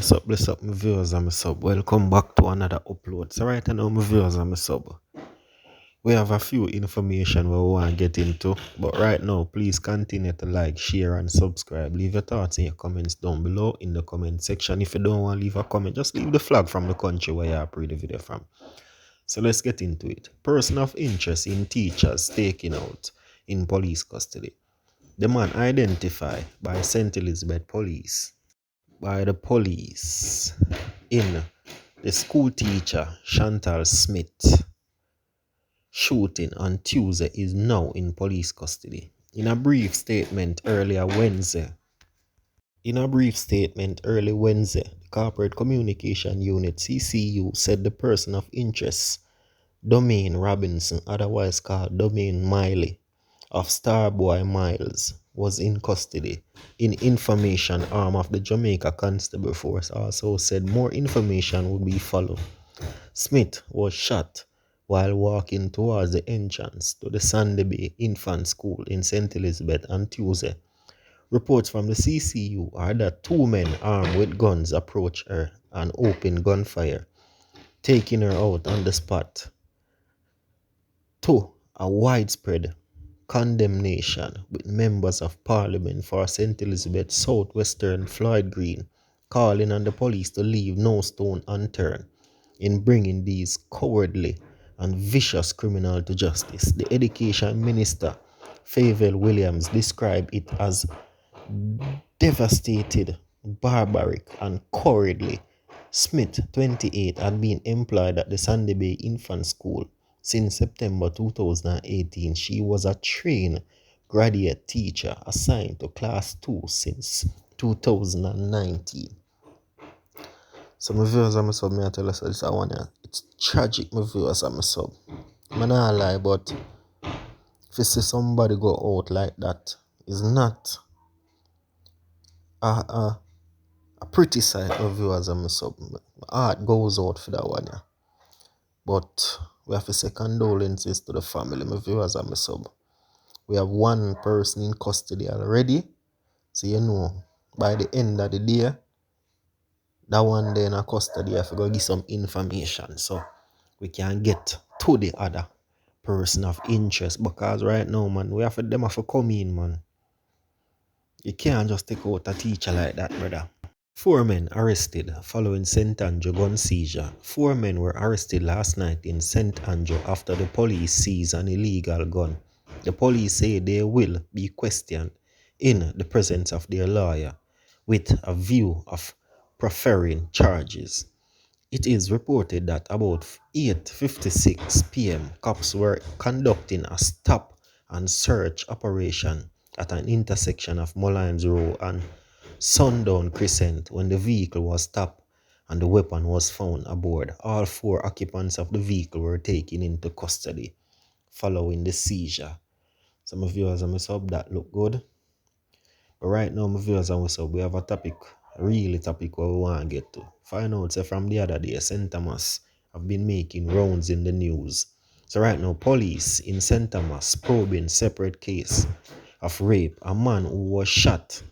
Bless up, my viewers and my sub. Welcome back to another upload. So right now, my viewers and my sub, we have a few information we want to get into. But right now, please continue to like, share, and subscribe. Leave your thoughts and your comments down below in the comment section. If you don't want to leave a comment, just leave the flag from the country where you are the video from. So let's get into it. Person of interest in teachers taken out in police custody. The man identified by St. Elizabeth Police. By the police in the school teacher Chantal Smith shooting on Tuesday is now in police custody. In a brief statement early Wednesday, the Corporate Communication Unit CCU said the person of interest, Domain Robinson, otherwise called Domain Miley, of Starboy Miles, was in custody. In information arm of the Jamaica Constable Force also said more information would be followed. Smith was shot while walking towards the entrance to the Sandy Bay Infant School in St. Elizabeth on Tuesday. Reports from the CCU are that two men armed with guns approached her and opened gunfire, taking her out on the spot. To a widespread condemnation with members of parliament for St. Elizabeth Southwestern Floyd Green calling on the police to leave no stone unturned in bringing these cowardly and vicious criminals to justice. The Education Minister, Fayval Williams, described it as devastated, barbaric, and cowardly. Smith, 28, had been employed at the Sandy Bay Infant School since September 2018. She was a trained graduate teacher assigned to Class 2 since 2019. So my viewers and my sub, me I tell us this one here. It's tragic, my viewers and my sub. I not lie, but if you see somebody go out like that, it's not a pretty sight, my viewers and my sub. My heart goes out for that one here. But we have to say condolences to the family, my viewers and my sub. We have one person in custody already. So you know, by the end of the day, that one day in a custody, I have to go give some information so we can get to the other person of interest. Because right now, man, we have to come in, man. You can't just take out a teacher like that, brother. 4 men arrested following St. Andrew gun seizure. 4 men were arrested last night in St. Andrew after the police seized an illegal gun. The police say they will be questioned in the presence of their lawyer with a view of preferring charges. It is reported that about 8:56 p.m. cops were conducting a stop and search operation at an intersection of Mullines Road and Sundown Crescent when the vehicle was stopped and the weapon was found aboard. All 4 occupants of the vehicle were taken into custody following the seizure. So my viewers and my sub, that look good. But right now, my viewers and my sub, we have a topic, really topic where we want to get to. Find out, say from the other day, St. Thomas have been making rounds in the news. So right now, police in St. Thomas probing separate case of rape. A man who was shot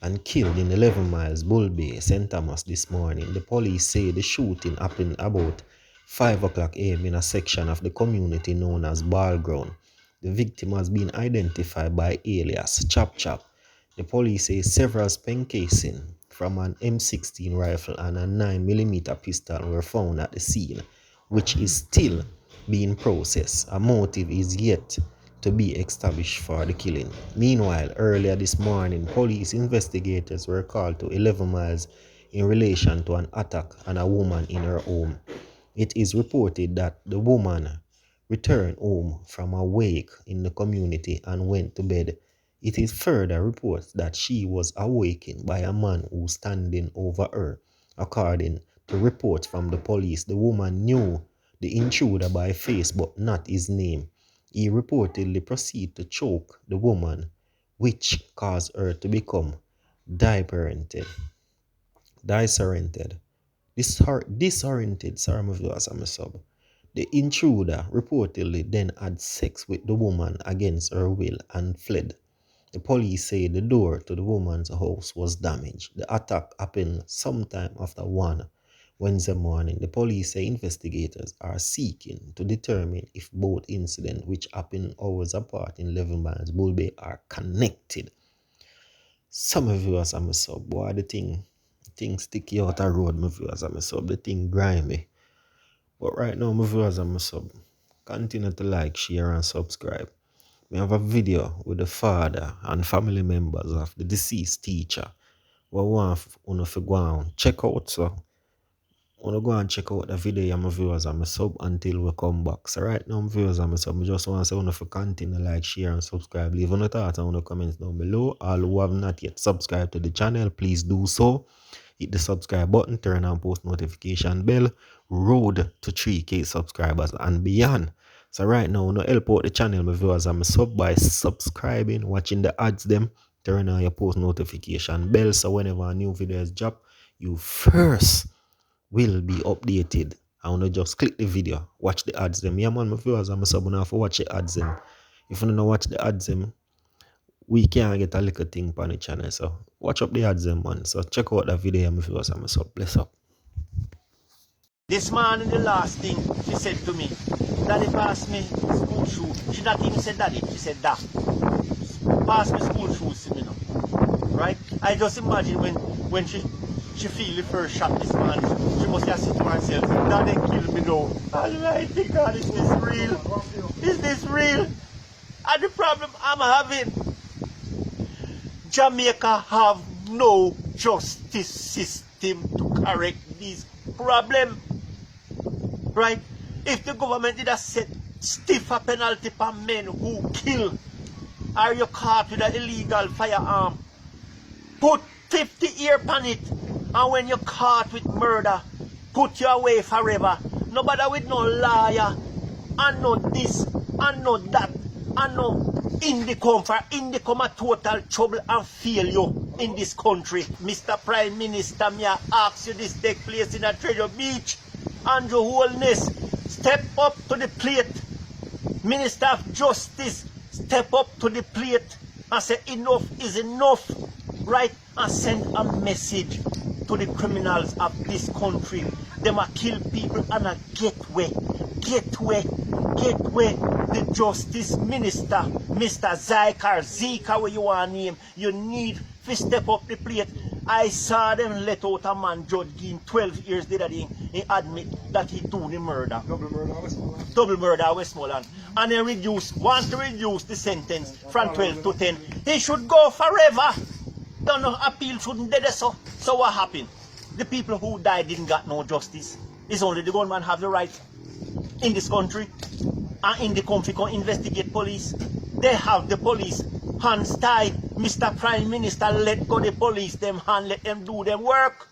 and killed in 11 miles Bull Bay, St. Thomas this morning. The police say the shooting happened about 5 o'clock a.m. in a section of the community known as Ball Ground. The victim has been identified by alias Chop Chop. The police say several spent casings from an M16 rifle and a 9mm pistol were found at the scene, which is still being processed. A motive is yet to be established for the killing. Meanwhile, earlier this morning, police investigators were called to 11 miles in relation to an attack on a woman in her home. It is reported that the woman returned home from a wake in the community and went to bed. It is further reported that she was awakened by a man who was standing over her. According to reports from the police, the woman knew the intruder by face but not his name. He reportedly proceeded to choke the woman, which caused her to become disoriented. Sorry, my viewers, I'm a sub. The intruder reportedly then had sex with the woman against her will and fled. The police say the door to the woman's house was damaged. The attack happened sometime after 1 Wednesday morning. The police say investigators are seeking to determine if both incidents, which happened hours apart in 11 miles Bull Bay, are connected. Some of viewers are my sub, boy, the thing sticky out the road, my viewers are my sub, the thing grimy. But right now, my viewers are my sub. Continue to like, share, and subscribe. We have a video with the father and family members of the deceased teacher. We want to go and check out, so I want to go and check out the video, my viewers and my sub, until we come back. So right now, my viewers and my sub, I just want to say, I want to continue to like, share, and subscribe. Leave a thought and comments down below. All who have not yet subscribed to the channel, please do so. Hit the subscribe button, turn on post notification bell. Road to 3K subscribers and beyond. So right now, no help out the channel, my viewers and my sub, by subscribing, watching the ads them, turn on your post notification bell, so whenever a new video is drop, you first will be updated. I want to just click the video, watch the ads them. Yeah man, my viewers and my sub, now for watch the ads them. If you don't watch the ads them, we can't get a little thing on the channel. So watch up the ads them, man. So check out the video, my viewers and my sub. Bless up. This morning, the last thing she said to me, Daddy, pass me school shoe. She not even said Daddy, she said Dad. Pass me school shoes to me now. Right? I just imagine when she feel the first shot this morning, she must have said to herself, Daddy kill me now. Almighty God, is this real? Is this real? And the problem I'm having, Jamaica have no justice system to correct these problems. Right? If the government did a set stiffer penalty for men who kill, are you caught with an illegal firearm, put 50 years on it, and when you're caught with murder, put you away forever. Nobody with no lawyer, and no this, and no that, and no Indicum a total trouble and failure in this country. Mr. Prime Minister, me I ask you, this take place in a Treasure Beach. Andrew Holness, step up to the plate. Minister of Justice, step up to the plate and say enough is enough, right? And send a message to the criminals of this country. Them a kill people and a get away. The Justice Minister, Mr. Zika, where you want to name, you need to step up the plate. I saw them let out a man, Judge Ginn, 12 years later, he admit that he do the murder. Double murder at Westmoreland. And they want to reduce the sentence from 12 to 10. He should go forever. Don't know, appeal shouldn't do so. So what happened? The people who died didn't got no justice. It's only the government have the right in this country. And in the country can investigate police. They have the police hands tied. Mr. Prime Minister, let go the police them hand, let them do them work.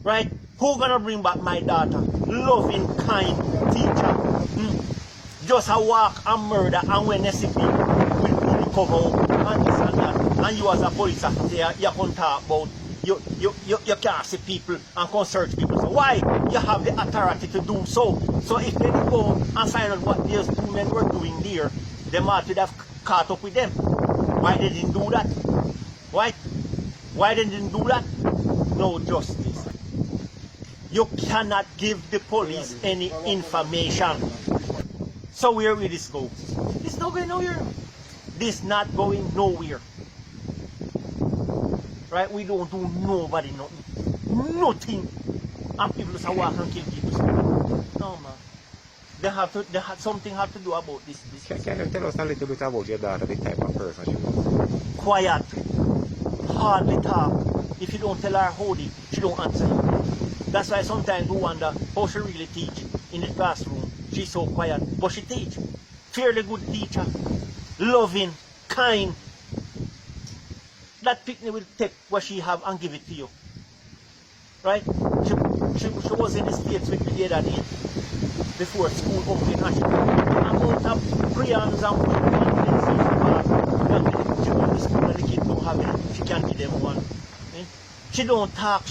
Right? Who gonna bring back my daughter? Loving, kind teacher. Just a walk and murder, and when they see people will pull the cover up and this and that. And you as a police officer, you can talk about you can't see people and can search people. So why? You have the authority to do so. So if they go and find out what these two men were doing there, they might have caught up with them. Why they didn't do that? Why they didn't do that? No justice. You cannot give the police any information. So where will this go? This not going nowhere. This not going nowhere. Right? We don't do nobody nothing. Nothing. And people just walk and kill people. No man. Something have to do about this. Can you tell us a little bit about your daughter, the type of person she was? Quiet. Hardly talk. If you don't tell her howdy, she don't answer you. That's why sometimes we wonder how she really teach in the classroom. She's so quiet, but she teach. Fairly good teacher. Loving, kind. That picnic will take what she have and give it to you. Right? She was in the States with me the other day before school opened, and she amount of crayons and book and she go to school and the kids don't have it. She can't give them one. She don't talk,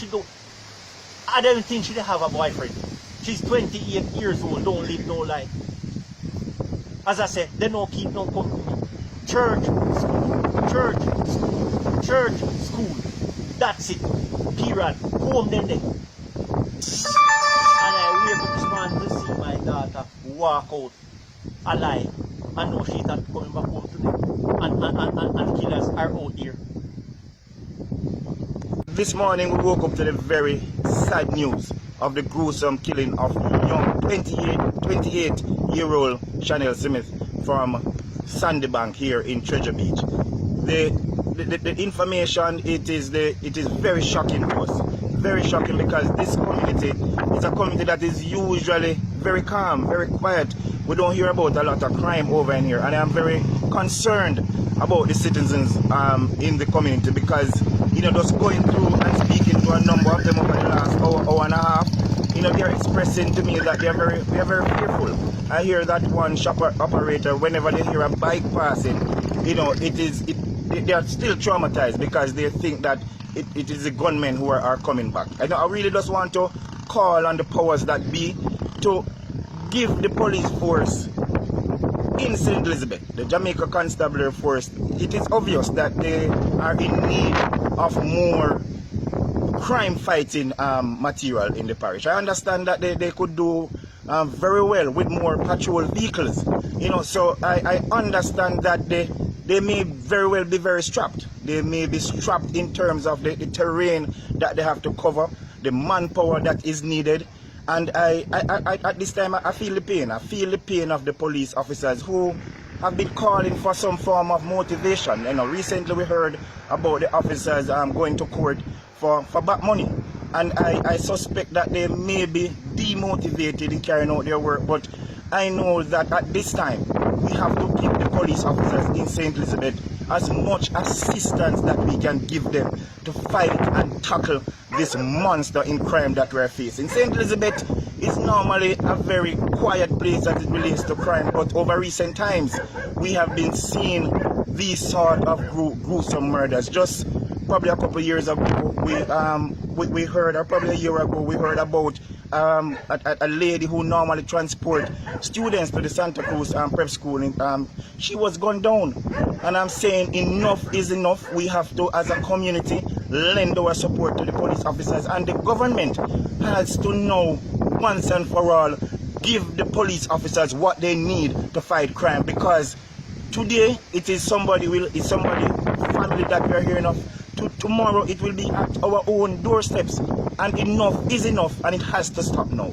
I don't think she have a boyfriend. She's 28 years old, don't live no life. As I said, they don't keep no company. church, school, church, school, church, school. That's it. Period. Home then. And I wake up this morning to see my daughter walk out alive. I know she's not coming back home today. And killers are out here. This morning we woke up to the very sad news of the gruesome killing of young 28-year-old Chanel Smith from Sandybank here in Treasure Beach. The information, it is very shocking to us. Very shocking, because this community is a community that is usually very calm, very quiet. We don't hear about a lot of crime over in here, and I am very concerned about the citizens in the community, because just going through and speaking to a number of them over the last hour and a half, they are expressing to me that they are very fearful. I hear that one shop operator, whenever they hear a bike passing, they are still traumatized, because they think that it is the gunmen who are coming back. I really just want to call on the powers that be to give the police force in St. Elizabeth, the Jamaica Constabulary Force, it is obvious that they are in need of more crime fighting material in the parish. I understand that they could do very well with more patrol vehicles, so I understand that they may very well be very strapped. They may be strapped in terms of the terrain that they have to cover, the manpower that is needed. And I at this time, I feel the pain. I feel the pain of the police officers who have been calling for some form of motivation. Recently we heard about the officers going to court for back money. And I suspect that they may be demotivated in carrying out their work. But I know that at this time, we have to give the police officers in St. Elizabeth as much assistance that we can give them to fight and tackle this monster in crime that we're facing. St. Elizabeth is normally a very quiet place as it relates to crime, but over recent times, we have been seeing these sort of gruesome murders. Just probably a couple of years ago, we heard, or probably a year ago, we heard about a lady who normally transport students to the Santa Cruz prep school. She was gunned down, and I'm saying enough is enough. We have to, as a community, lend our support to the police officers, and the government has to know once and for all, give the police officers what they need to fight crime, because today it is somebody family that we are hearing of. Tomorrow it will be at our own doorsteps, and enough is enough, and it has to stop now.